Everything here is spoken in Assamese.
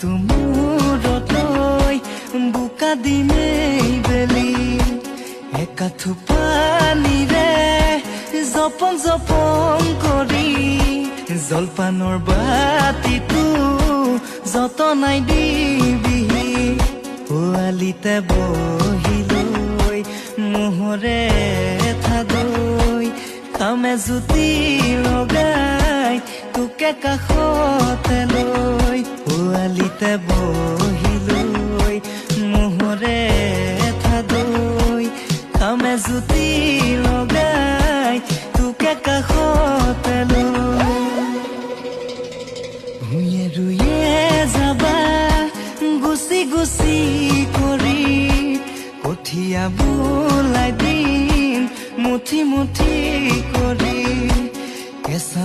তুমুৰলৈ বোকা দিমেই বেলি একাঠু পানীৰে জপং জপং কৰি জলপানৰ বাতিটো যতনাই দিবি পোৱালিতে বহিলৈ মোহৰে থাদৈ কামে জুতি লগাই তোকে কাষতে লৈ পোৱালিতে বহিলৈ মোহৰে থাদৈ কামে জুতি লগাই তোকে কাষতে লৈ ভূঞে ৰুয়ে যাবা গুচি গুচি কৰি কঠীয়া বোলাই দিম মুঠি মুঠি কৰি কেঁচা